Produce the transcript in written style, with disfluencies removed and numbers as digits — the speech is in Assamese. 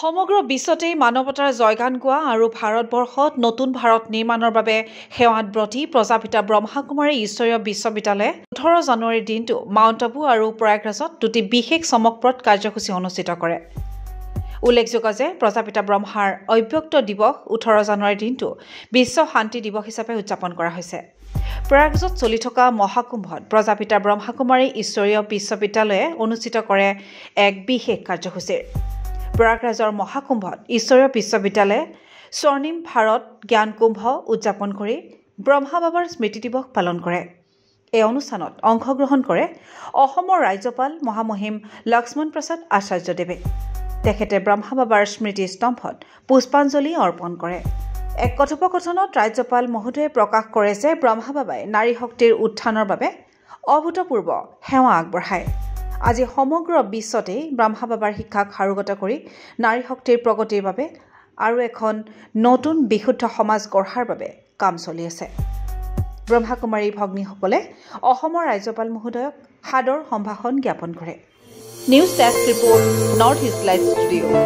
সমগ্ৰ বিশ্বতেই মানৱতাৰ জয়গান গোৱা আৰু ভাৰতবৰ্ষত নতুন ভাৰত নিৰ্মাণৰ বাবে সেৱাত ব্ৰতী প্ৰজাপিতা ব্ৰহ্মাকুমাৰী ঈশ্বৰীয় বিশ্ববিদ্যালয়ে 18 জানুৱাৰীৰ দিনটো মাউণ্ট আবু আৰু প্ৰয়াগৰাজত দুটি বিশেষ চমকপ্ৰদ কাৰ্যসূচী অনুষ্ঠিত কৰে। উল্লেখযোগ্য যে প্ৰজাপিতা ব্ৰহ্মাৰ অব্যক্ত দিৱস 18 জানুৱাৰীৰ দিনটো বিশ্ব শান্তি দিৱস হিচাপে উদযাপন কৰা হৈছে। প্ৰয়াগৰাজত চলি থকা মহাকুম্ভত প্ৰজাপিতা ব্ৰহ্মাকুমাৰী ঈশ্বৰীয় বিশ্ববিদ্যালয়ে অনুষ্ঠিত কৰে এক বিশেষ কাৰ্যসূচী। প্ৰয়াগৰাজৰ মহাকুম্ভত ঈশ্বৰীয় বিশ্ববিদ্যালয়ে স্বৰ্ণিম ভাৰত জ্ঞান কুম্ভ উদযাপন কৰি ব্ৰহ্মা বাবাৰ স্মৃতি দিৱস পালন কৰে। এই অনুষ্ঠানত অংশগ্ৰহণ কৰে অসমৰ ৰাজ্যপাল মহামহিম লক্ষ্মণ প্ৰসাদ আচাৰ্যদেৱে। তেখেতে ব্ৰহ্মা বাবাৰ স্মৃতি স্তম্ভত পুষ্পাঞ্জলি অৰ্পণ কৰে। এক কথোপকথনত ৰাজ্যপাল মহোদয়ে প্ৰকাশ কৰে যে ব্ৰহ্মা বাবাই নাৰী শক্তিৰ উত্থানৰ বাবে অভূতপূৰ্ব সেৱা আগবঢ়ায়। আজি সমগ্ৰ বিশ্বতেই ব্ৰহ্মা বাবাৰ শিক্ষাক সাৰোগত কৰি নাৰী শক্তিৰ প্ৰগতিৰ বাবে আৰু এখন নতুন বিশুদ্ধ সমাজ গঢ়াৰ বাবে কাম চলি আছে। ব্ৰহ্মাকুমাৰী ভগ্নীসকলে অসমৰ ৰাজ্যপাল মহোদয়ক সাদৰ সম্ভাষণ জ্ঞাপন কৰে। News desk report, north east live studio'.